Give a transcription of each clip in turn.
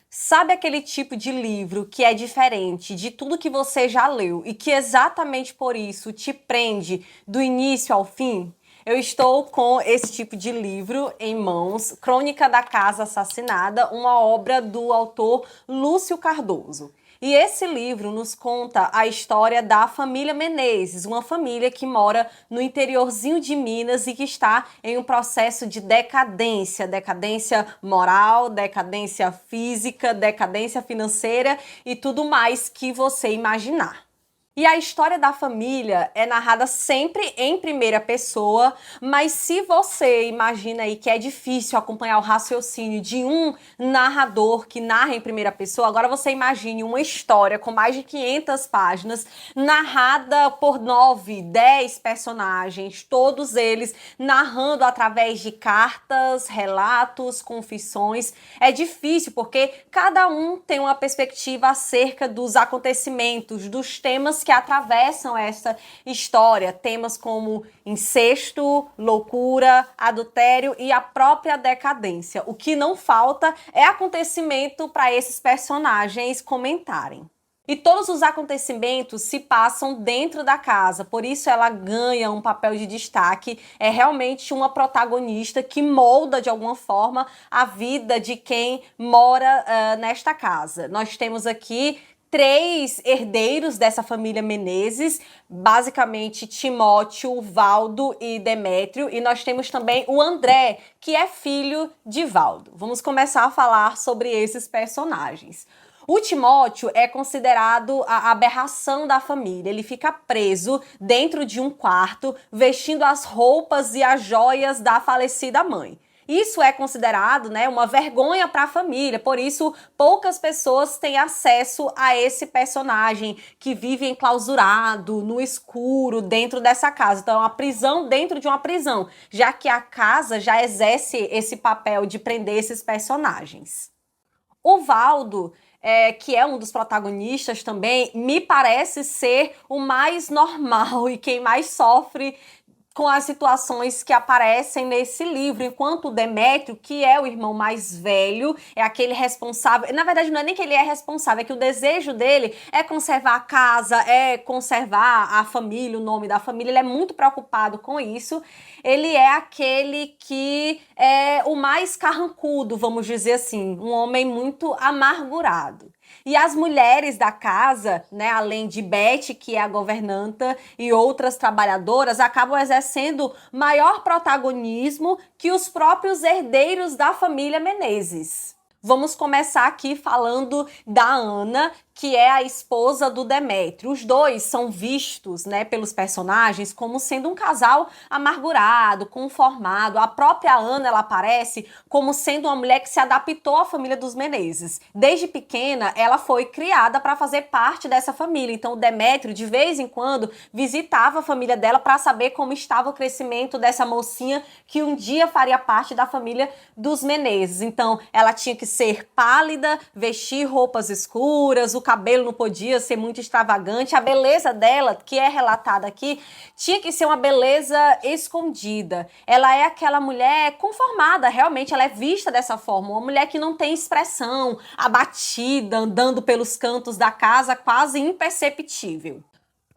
Sabe aquele tipo de livro que é diferente de tudo que você já leu e que exatamente por isso te prende do início ao fim? Eu estou com esse tipo de livro em mãos, Crônica da Casa Assassinada, uma obra do autor Lúcio Cardoso. E esse livro nos conta a história da família Menezes, uma família que mora no interiorzinho de Minas e que está em um processo de decadência, decadência moral, decadência física, decadência financeira e tudo mais que você imaginar. E a história da família é narrada sempre em primeira pessoa, mas se você imagina aí que é difícil acompanhar o raciocínio de um narrador que narra em primeira pessoa, agora você imagine uma história com mais de 500 páginas, narrada por 9, 10 personagens, todos eles narrando através de cartas, relatos, confissões. É difícil porque cada um tem uma perspectiva acerca dos acontecimentos, dos temas que atravessam essa história, temas como incesto, loucura, adultério e a própria decadência. O que não falta é acontecimento para esses personagens comentarem. E todos os acontecimentos se passam dentro da casa, por isso ela ganha um papel de destaque. É realmente uma protagonista que molda de alguma forma a vida de quem mora nesta casa. Nós temos aqui três herdeiros dessa família Menezes, basicamente Timóteo, Valdo e Demétrio, e nós temos também o André, que é filho de Valdo. Vamos começar a falar sobre esses personagens. O Timóteo é considerado a aberração da família. Ele fica preso dentro de um quarto, vestindo as roupas e as joias da falecida mãe. Isso é considerado, né, uma vergonha para a família, por isso poucas pessoas têm acesso a esse personagem que vive enclausurado, no escuro, dentro dessa casa. Então é uma prisão dentro de uma prisão, já que a casa já exerce esse papel de prender esses personagens. O Valdo, que é um dos protagonistas também, me parece ser o mais normal e quem mais sofre com as situações que aparecem nesse livro, enquanto o Demétrio, que é o irmão mais velho, é aquele responsável, na verdade não é nem que ele é responsável, é que o desejo dele é conservar a casa, é conservar a família, o nome da família, ele é muito preocupado com isso, ele é aquele que é o mais carrancudo, vamos dizer assim, um homem muito amargurado. E as mulheres da casa, né, além de Beth, que é a governanta, e outras trabalhadoras, acabam exercendo maior protagonismo que os próprios herdeiros da família Menezes. Vamos começar aqui falando da Ana, que é a esposa do Demétrio. Os dois são vistos, né, pelos personagens como sendo um casal amargurado, conformado. A própria Ana, ela aparece como sendo uma mulher que se adaptou à família dos Menezes. Desde pequena, ela foi criada para fazer parte dessa família. Então, o Demétrio, de vez em quando, visitava a família dela para saber como estava o crescimento dessa mocinha que um dia faria parte da família dos Menezes. Então, ela tinha que ser pálida, vestir roupas escuras, o cabelo não podia ser muito extravagante, a beleza dela, que é relatada aqui, tinha que ser uma beleza escondida. Ela é aquela mulher conformada, realmente ela é vista dessa forma, uma mulher que não tem expressão, abatida, andando pelos cantos da casa, quase imperceptível.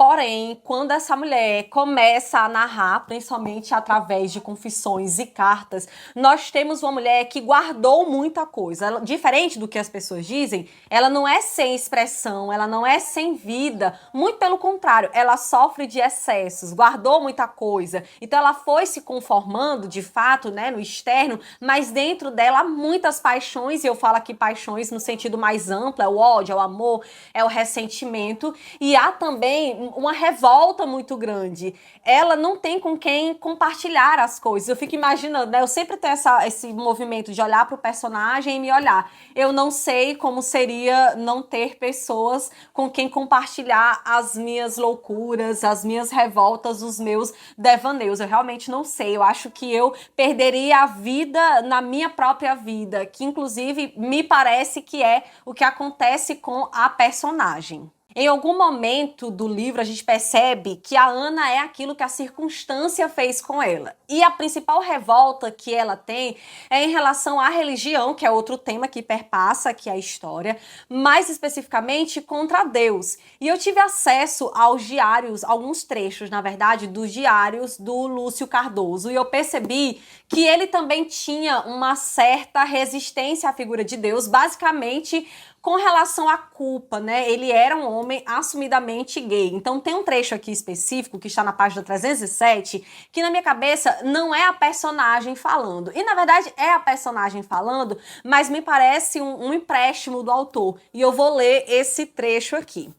Porém, quando essa mulher começa a narrar, principalmente através de confissões e cartas, nós temos uma mulher que guardou muita coisa. Ela, diferente do que as pessoas dizem, ela não é sem expressão, ela não é sem vida. Muito pelo contrário, ela sofre de excessos, guardou muita coisa. Então ela foi se conformando, de fato, né, no externo, mas dentro dela há muitas paixões, e eu falo aqui paixões no sentido mais amplo, é o ódio, é o amor, é o ressentimento, e há também uma revolta muito grande. Ela não tem com quem compartilhar as coisas. Eu fico imaginando, né? Eu sempre tenho esse movimento de olhar para o personagem e me olhar. Eu não sei como seria não ter pessoas com quem compartilhar as minhas loucuras, as minhas revoltas, os meus devaneios. Eu realmente não sei. Eu acho que eu perderia a vida na minha própria vida, que inclusive me parece que é o que acontece com a personagem. Em algum momento do livro, a gente percebe que a Ana é aquilo que a circunstância fez com ela. E a principal revolta que ela tem é em relação à religião, que é outro tema que perpassa aqui a história, mais especificamente contra Deus. E eu tive acesso aos diários, alguns trechos, na verdade, dos diários do Lúcio Cardoso, e eu percebi que ele também tinha uma certa resistência à figura de Deus, basicamente com relação à culpa, né? Ele era um homem assumidamente gay. Então tem um trecho aqui específico que está na página 307, que na minha cabeça não é a personagem falando. E na verdade é a personagem falando, mas me parece um empréstimo do autor. E eu vou ler esse trecho aqui.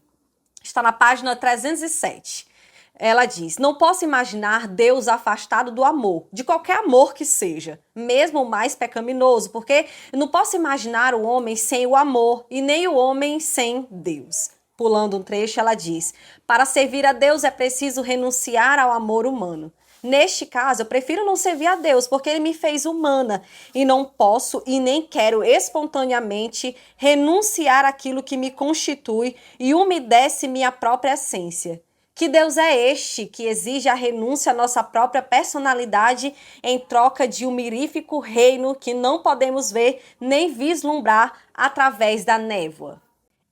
Está na página 307. Ela diz: não posso imaginar Deus afastado do amor, de qualquer amor que seja, mesmo o mais pecaminoso, porque não posso imaginar o homem sem o amor e nem o homem sem Deus. Pulando um trecho, ela diz: para servir a Deus é preciso renunciar ao amor humano. Neste caso, eu prefiro não servir a Deus, porque ele me fez humana e não posso e nem quero espontaneamente renunciar àquilo que me constitui e umedece minha própria essência. Que Deus é este que exige a renúncia à nossa própria personalidade em troca de um mirífico reino que não podemos ver nem vislumbrar através da névoa?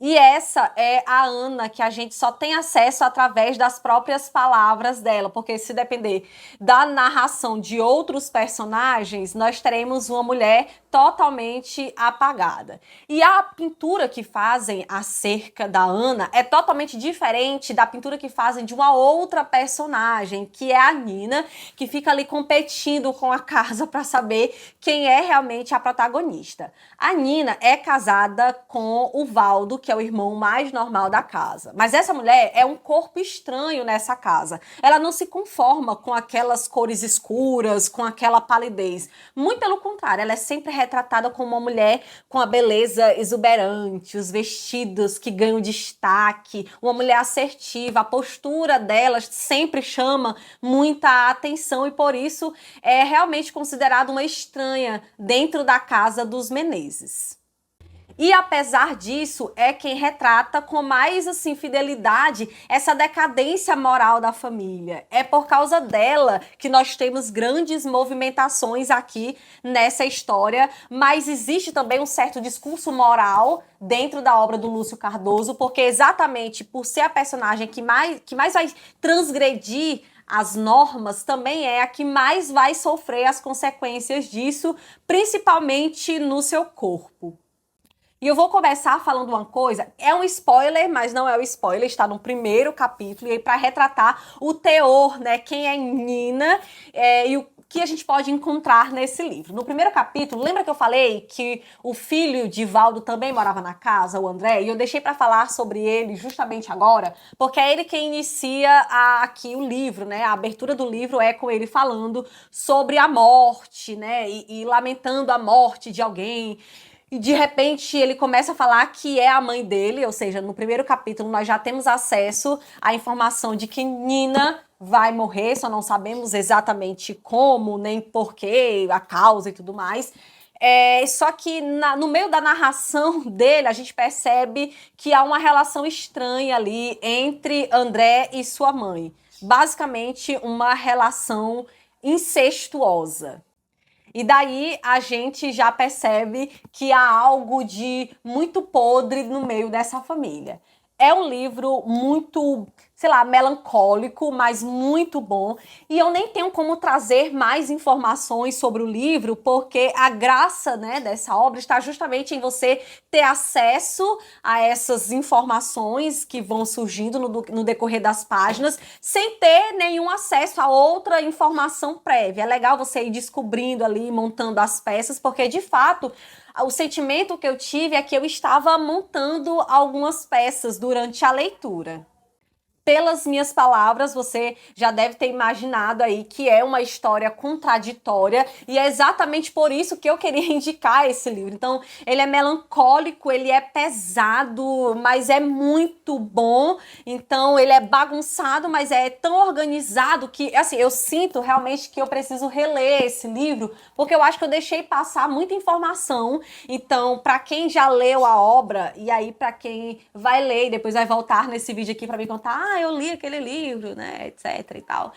E essa é a Ana que a gente só tem acesso através das próprias palavras dela, porque se depender da narração de outros personagens, nós teremos uma mulher totalmente apagada. E a pintura que fazem acerca da Ana é totalmente diferente da pintura que fazem de uma outra personagem, que é a Nina, que fica ali competindo com a casa para saber quem é realmente a protagonista. A Nina é casada com o Valdo, que é o irmão mais normal da casa. Mas essa mulher é um corpo estranho nessa casa. Ela não se conforma com aquelas cores escuras, com aquela palidez. Muito pelo contrário, ela é sempre retratada como uma mulher com a beleza exuberante, os vestidos que ganham destaque, uma mulher assertiva. A postura dela sempre chama muita atenção e por isso é realmente considerada uma estranha dentro da casa dos Menezes. E apesar disso, é quem retrata com mais assim fidelidade essa decadência moral da família. É por causa dela que nós temos grandes movimentações aqui nessa história, mas existe também um certo discurso moral dentro da obra do Lúcio Cardoso, porque exatamente por ser a personagem que mais vai transgredir as normas, também é a que mais vai sofrer as consequências disso, principalmente no seu corpo. E eu vou começar falando uma coisa, é um spoiler, mas não é o spoiler, está no primeiro capítulo, e aí para retratar o teor, né, quem é Nina e o que a gente pode encontrar nesse livro. No primeiro capítulo, lembra que eu falei que o filho de Valdo também morava na casa, o André? E eu deixei para falar sobre ele justamente agora, porque é ele quem inicia aqui o livro, né? A abertura do livro é com ele falando sobre a morte, né? E lamentando a morte de alguém. E de repente ele começa a falar que é a mãe dele, ou seja, no primeiro capítulo nós já temos acesso à informação de que Nina vai morrer, só não sabemos exatamente como, nem porquê, a causa e tudo mais. Só que no meio da narração dele, a gente percebe que há uma relação estranha ali entre André e sua mãe. Basicamente, uma relação incestuosa. E daí a gente já percebe que há algo de muito podre no meio dessa família. É um livro muito, sei lá, melancólico, mas muito bom. E eu nem tenho como trazer mais informações sobre o livro, porque a graça, né, dessa obra está justamente em você ter acesso a essas informações que vão surgindo no decorrer das páginas, sem ter nenhum acesso a outra informação prévia. É legal você ir descobrindo ali, montando as peças, porque de fato o sentimento que eu tive é que eu estava montando algumas peças durante a leitura. Pelas minhas palavras, você já deve ter imaginado aí que é uma história contraditória e é exatamente por isso que eu queria indicar esse livro. Então, ele é melancólico, ele é pesado, mas é muito bom. Então, ele é bagunçado, mas é tão organizado que, assim, eu sinto realmente que eu preciso reler esse livro, porque eu acho que eu deixei passar muita informação. Então, para quem já leu a obra, e aí para quem vai ler e depois vai voltar nesse vídeo aqui para me contar, eu li aquele livro, né, etc e tal,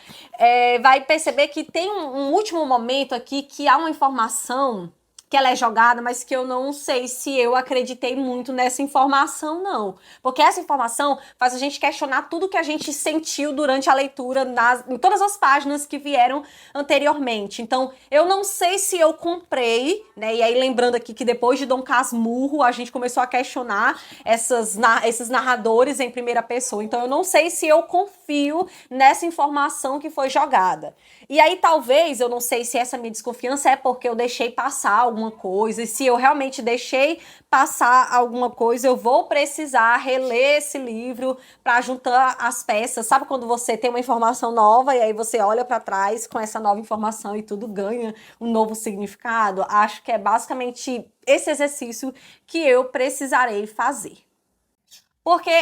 vai perceber que tem um último momento aqui que há uma informação que ela é jogada, mas que eu não sei se eu acreditei muito nessa informação, não. Porque essa informação faz a gente questionar tudo que a gente sentiu durante a leitura em todas as páginas que vieram anteriormente. Então, eu não sei se eu comprei, né? E aí, lembrando aqui que depois de Dom Casmurro, a gente começou a questionar esses narradores em primeira pessoa. Então, eu não sei se eu confio nessa informação que foi jogada. E aí, talvez, eu não sei se essa minha desconfiança é porque eu deixei passar alguma coisa, e se eu realmente deixei passar alguma coisa, eu vou precisar reler esse livro para juntar as peças. Sabe quando você tem uma informação nova e aí você olha para trás com essa nova informação e tudo ganha um novo significado? Acho que é basicamente esse exercício que eu precisarei fazer. Porque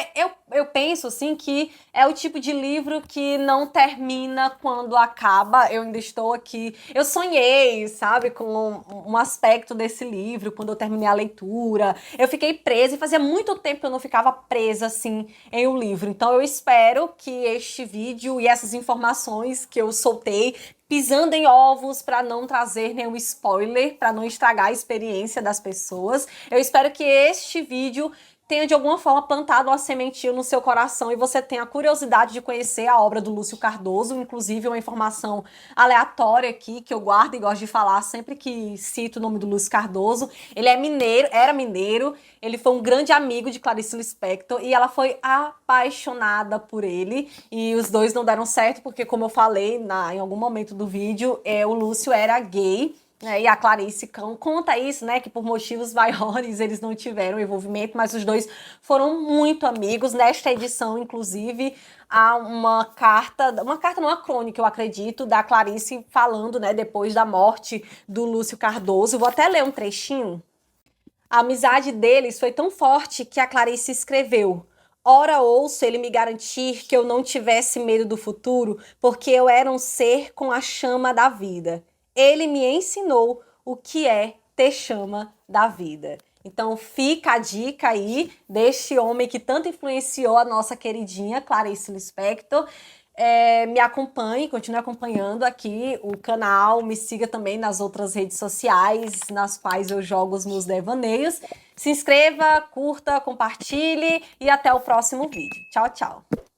eu penso, assim, que é o tipo de livro que não termina quando acaba. Eu ainda estou aqui. Eu sonhei, sabe, com um aspecto desse livro quando eu terminei a leitura. Eu fiquei presa e fazia muito tempo que eu não ficava presa, assim, em um livro. Então eu espero que este vídeo e essas informações que eu soltei pisando em ovos para não trazer nenhum spoiler, para não estragar a experiência das pessoas. Eu espero que este vídeo tenha de alguma forma plantado uma sementinha no seu coração e você tenha a curiosidade de conhecer a obra do Lúcio Cardoso, inclusive uma informação aleatória aqui que eu guardo e gosto de falar sempre que cito o nome do Lúcio Cardoso. Ele é mineiro, era mineiro, ele foi um grande amigo de Clarice Lispector e ela foi apaixonada por ele e os dois não deram certo porque, como eu falei em algum momento do vídeo, o Lúcio era gay. E a Clarice conta isso, né, que por motivos maiores eles não tiveram envolvimento, mas os dois foram muito amigos. Nesta edição, inclusive, há uma carta, não, uma crônica, eu acredito, da Clarice falando, né, depois da morte do Lúcio Cardoso. Vou até ler um trechinho. A amizade deles foi tão forte que a Clarice escreveu: ora ouço ele me garantir que eu não tivesse medo do futuro, porque eu era um ser com a chama da vida. Ele me ensinou o que é ter chama da vida. Então fica a dica aí deste homem que tanto influenciou a nossa queridinha Clarice Lispector. Me acompanhe, continue acompanhando aqui o canal, me siga também nas outras redes sociais nas quais eu jogo os meus devaneios. Se inscreva, curta, compartilhe e até o próximo vídeo. Tchau, tchau!